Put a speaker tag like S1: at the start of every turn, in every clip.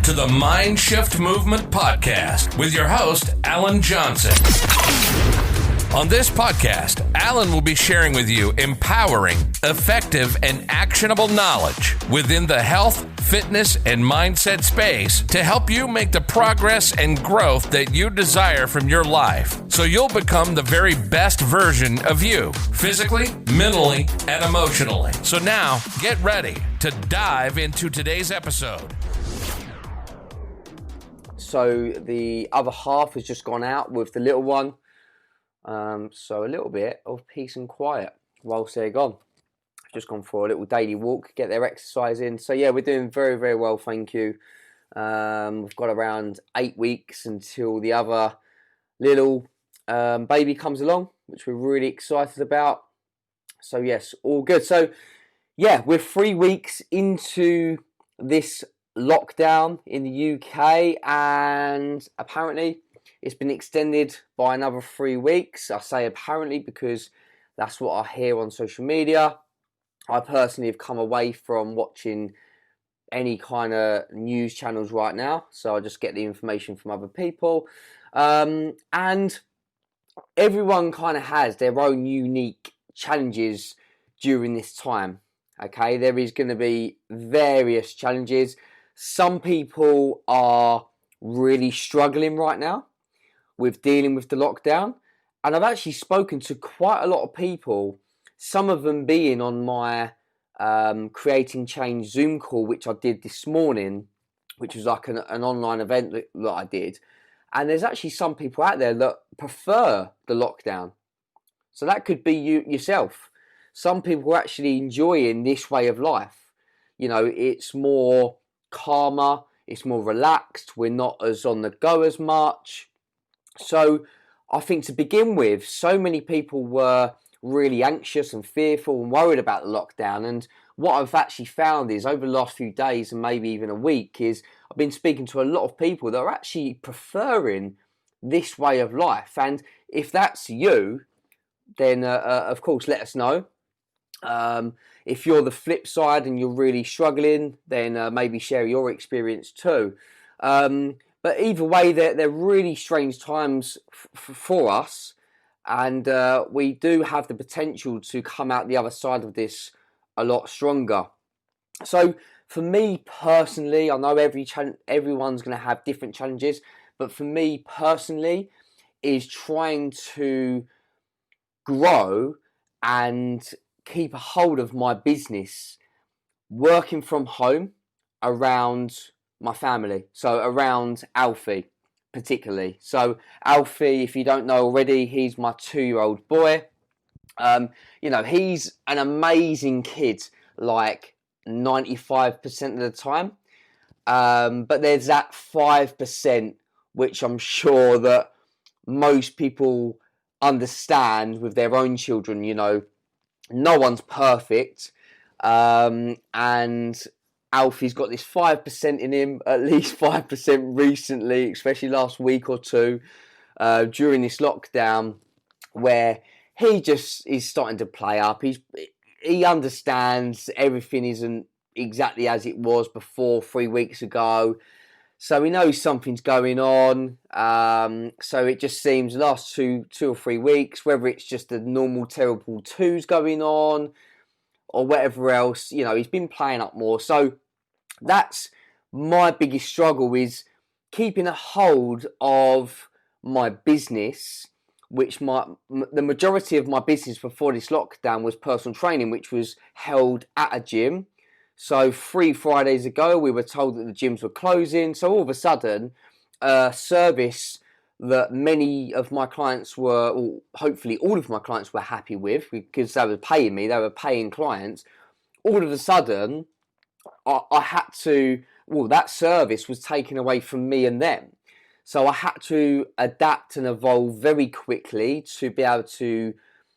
S1: to the Mind Shift Movement Podcast with your host, Alan Johnson. On this podcast, Alan will be sharing with you empowering, effective, and actionable knowledge within the health, fitness, and mindset space to help you make the progress and growth that you desire from your life so you'll become the very best version of you, physically, mentally, and emotionally. So now, get ready to dive into today's episode.
S2: So the other half has just gone out with the little one. So a little bit of peace and quiet whilst they're gone. Just gone for a little daily walk, get their exercise in. So yeah, we're doing very, very well, thank you. We've got around 8 weeks until the other little baby comes along, which we're really excited about. So yes, all good. So yeah, we're 3 weeks into this lockdown in the UK, and apparently it's been extended by another 3 weeks. I say apparently because that's what I hear on social media. I personally have come away from watching any kind of news channels right now, so I just get the information from other people. And everyone kind of has their own unique challenges during this time. Okay, there is going to be various challenges. Some people are really struggling right now with dealing with the lockdown, and I've actually spoken to quite a lot of people, some of them being on my Creating Change Zoom call, which I did this morning, which was like an online event that I did. And there's actually some people out there that prefer the lockdown. So that could be you yourself. Some people are actually enjoying this way of life. You know, it's more calmer, it's more relaxed, we're not as on the go as much. So I think to begin with, so many people were really anxious and fearful and worried about the lockdown. And what I've actually found is over the last few days and maybe even a week is I've been speaking to a lot of people that are actually preferring this way of life. And if that's you, then of course let us know. If you're the flip side and you're really struggling, then maybe share your experience too. But either way, they're really strange times for us, and we do have the potential to come out the other side of this a lot stronger. So for me personally, I know everyone's going to have different challenges, but for me personally is trying to grow and keep a hold of my business working from home around my family, so around Alfie particularly. So Alfie, if you don't know already, he's my 2-year-old boy. You know, he's an amazing kid, like 95% of the time. But there's that 5% which I'm sure that most people understand with their own children. You know, no one's perfect, and Alfie's got this 5% in him, at least 5% recently, especially last week or two, during this lockdown, where he just is starting to play up. He understands everything isn't exactly as it was before 3 weeks ago. So he knows something's going on. So it just seems the last two or 3 weeks, whether it's just the normal terrible twos going on or whatever else, you know, he's been playing up more. So that's my biggest struggle, is keeping a hold of my business, which the majority of my business before this lockdown was personal training, which was held at a gym. So 3 Fridays ago, we were told that the gyms were closing. So all of a sudden, a service that many of my clients were, or hopefully all of my clients were happy with, because they were paying me, they were paying clients. All of a sudden, I had to, that service was taken away from me and them. So I had to adapt and evolve very quickly to be able to,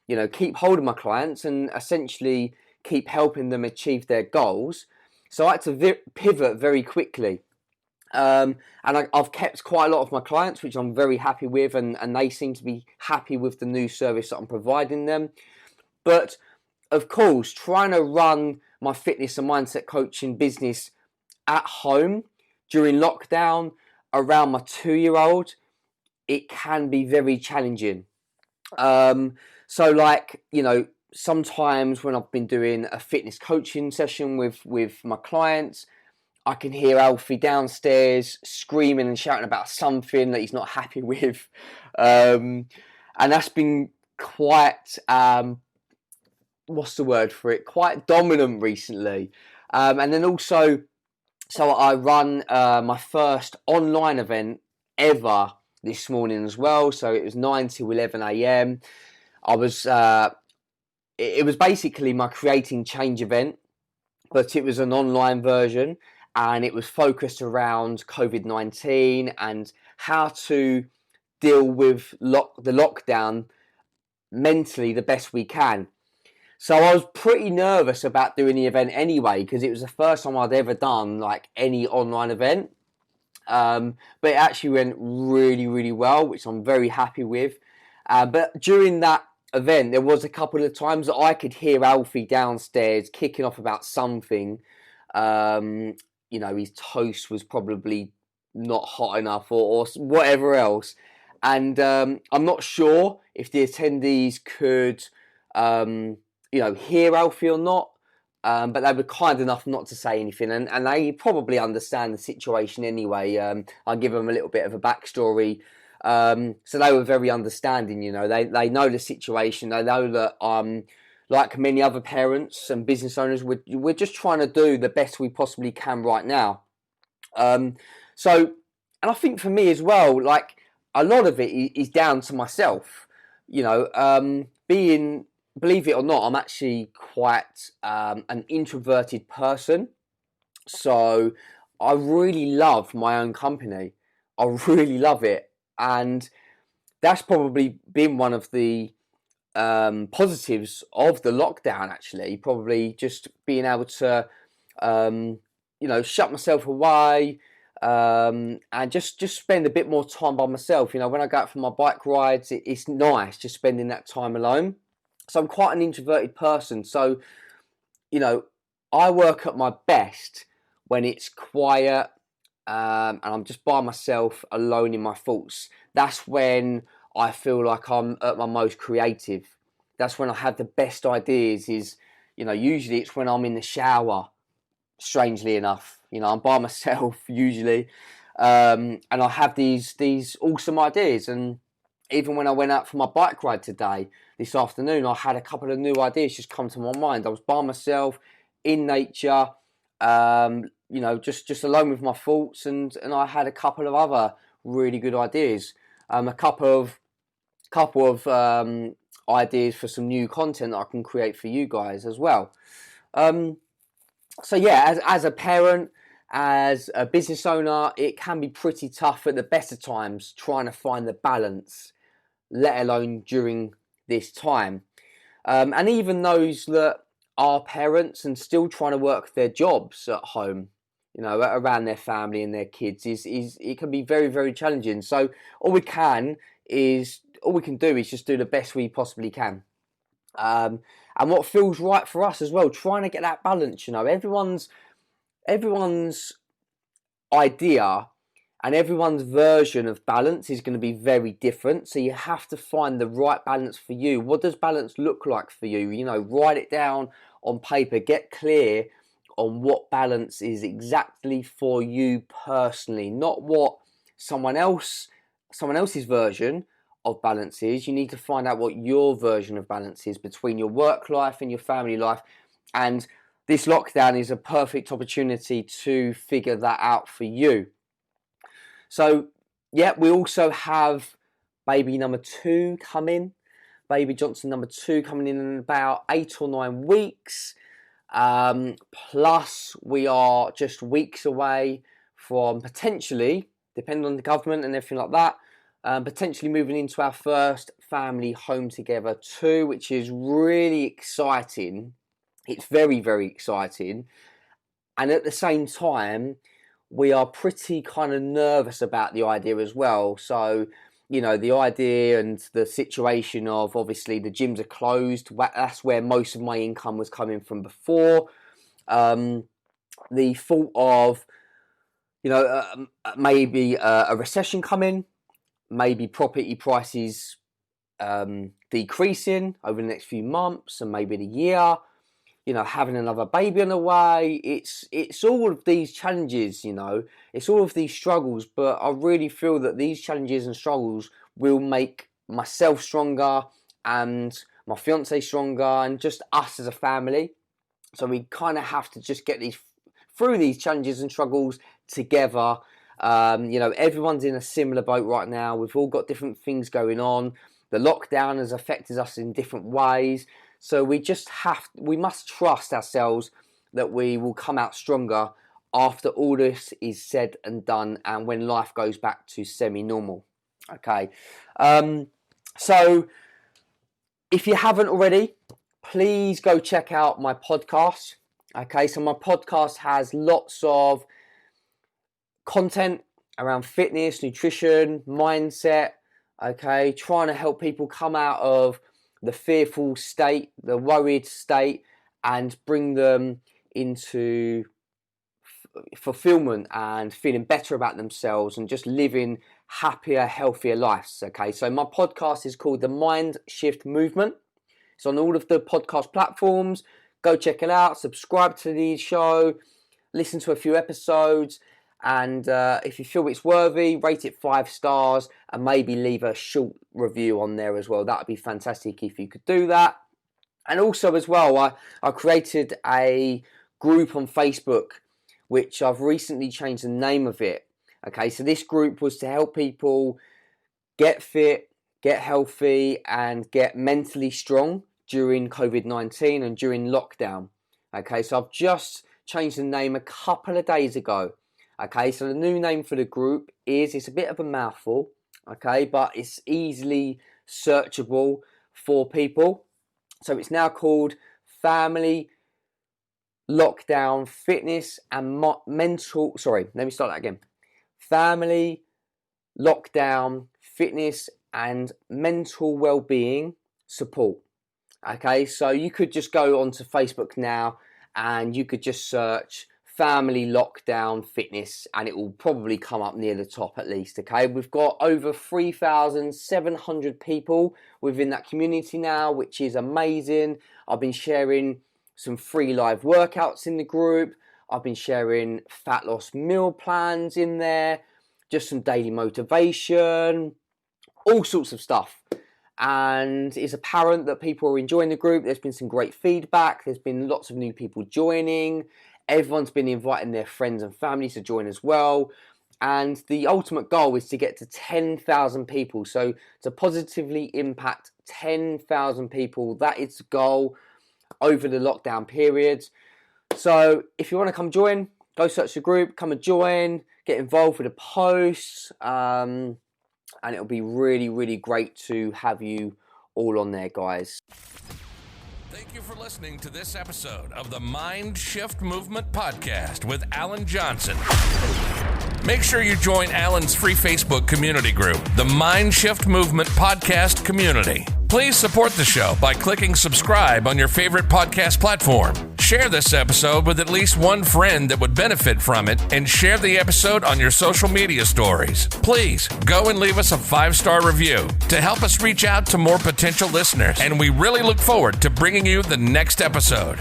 S2: you know, keep hold of my clients and essentially keep helping them achieve their goals. So I had to pivot very quickly. And I've kept quite a lot of my clients, which I'm very happy with, and they seem to be happy with the new service that I'm providing them. But of course, trying to run my fitness and mindset coaching business at home during lockdown around my 2-year-old, it can be very challenging. So like, sometimes when I've been doing a fitness coaching session with my clients, I can hear Alfie downstairs screaming and shouting about something that he's not happy with. And that's been quite, what's the word for it? Quite dominant recently. And then also, so I run my first online event ever this morning as well. So it was 9 to 11 a.m. It was basically my Creating Change event, but it was an online version, and it was focused around COVID-19 and how to deal with the lockdown mentally the best we can. So I was pretty nervous about doing the event anyway, because it was the first time I'd ever done like any online event. But it actually went really, really well, which I'm very happy with. But during that event, there was a couple of times that I could hear Alfie downstairs kicking off about something. His toast was probably not hot enough or whatever else. And I'm not sure if the attendees could, hear Alfie or not. But they were kind enough not to say anything, and they probably understand the situation anyway. I'll give them a little bit of a backstory. So they were very understanding, they know the situation. They know that like many other parents and business owners, we're just trying to do the best we possibly can right now. And I think for me as well, like a lot of it is down to myself, believe it or not, I'm actually quite an introverted person. So I really love my own company. I really love it. And that's probably been one of the positives of the lockdown, actually. Probably just being able to, shut myself away and just spend a bit more time by myself. When I go out for my bike rides, it's nice just spending that time alone. So I'm quite an introverted person. So, I work at my best when it's quiet and I'm just by myself, alone in my thoughts. That's when I feel like I'm at my most creative. That's when I have the best ideas. Usually it's when I'm in the shower, strangely enough. I'm by myself usually, and I have these awesome ideas. And even when I went out for my bike ride this afternoon, I had a couple of new ideas just come to my mind. I was by myself in nature, just alone with my thoughts, and I had a couple of other really good ideas. A couple of ideas for some new content that I can create for you guys as well. So yeah, as a parent, as a business owner, it can be pretty tough at the best of times trying to find the balance, let alone during this time. And even those that are parents and still trying to work their jobs at home, around their family and their kids, it can be very, very challenging. So all we can do is just do the best we possibly can. And what feels right for us as well, trying to get that balance. Everyone's idea and everyone's version of balance is going to be very different. So you have to find the right balance for you. What does balance look like for you? Write it down on paper, get clear on what balance is exactly for you personally, not what someone else's version of balance is. You need to find out what your version of balance is between your work life and your family life. And this lockdown is a perfect opportunity to figure that out for you. So, yeah, we also have baby number 2 coming. Baby Johnson number 2 coming in about 8 or 9 weeks. Plus, we are just weeks away from potentially, depending on the government and everything like that, potentially moving into our first family home together too, which is really exciting. It's very, very exciting. And at the same time, we are pretty kind of nervous about the idea as well. So, the idea and the situation of obviously the gyms are closed. That's where most of my income was coming from before. The thought of, maybe a recession coming, maybe property prices decreasing over the next few months and maybe the year, having another baby on the way. It's all of these challenges, it's all of these struggles, but I really feel that these challenges and struggles will make myself stronger and my fiance stronger and just us as a family. So we kind of have to just get through these challenges and struggles together. Everyone's in a similar boat right now. We've all got different things going on. The lockdown has affected us in different ways. So we must trust ourselves that we will come out stronger after all this is said and done and when life goes back to semi-normal. Okay. So if you haven't already, please go check out my podcast. Okay, so my podcast has lots of content around fitness, nutrition, mindset, okay, trying to help people come out of the fearful state, the worried state, and bring them into fulfillment and feeling better about themselves and just living happier, healthier lives. Okay, so my podcast is called The Mind Shift Movement. It's on all of the podcast platforms. Go check it out, subscribe to the show, listen to a few episodes, and if you feel it's worthy, rate it 5 stars and maybe leave a short review on there as well. That would be fantastic if you could do that. And also as well, I created a group on Facebook, which I've recently changed the name of it. Okay, so this group was to help people get fit, get healthy, and get mentally strong during COVID-19 and during lockdown. Okay, so I've just changed the name a couple of days ago. Okay, so the new name for the group it's a bit of a mouthful, okay, but it's easily searchable for people. So it's now called Family Lockdown Fitness and Mental, Family Lockdown Fitness and Mental Wellbeing Support. Okay, so you could just go onto Facebook now and you could just search Family Lockdown Fitness and it will probably come up near the top at least. Okay, we've got over 3,700 people within that community now, which is amazing. I've been sharing some free live workouts in the group. I've been sharing fat loss meal plans in there, just some daily motivation, all sorts of stuff. And it's apparent that people are enjoying the group. There's been some great feedback. There's been lots of new people joining. Everyone's been inviting their friends and family to join as well. And the ultimate goal is to get to 10,000 people. So to positively impact 10,000 people, that is the goal over the lockdown period. So if you want to come join, go search the group, come and join, get involved with the posts. And it'll be really, really great to have you all on there, guys.
S1: Thank you for listening to this episode of the Mind Shift Movement Podcast with Alan Johnson. Make sure you join Alan's free Facebook community group, the Mind Shift Movement Podcast Community. Please support the show by clicking subscribe on your favorite podcast platform. Share this episode with at least one friend that would benefit from it, and share the episode on your social media stories. Please go and leave us a 5-star review to help us reach out to more potential listeners, and we really look forward to bringing you the next episode.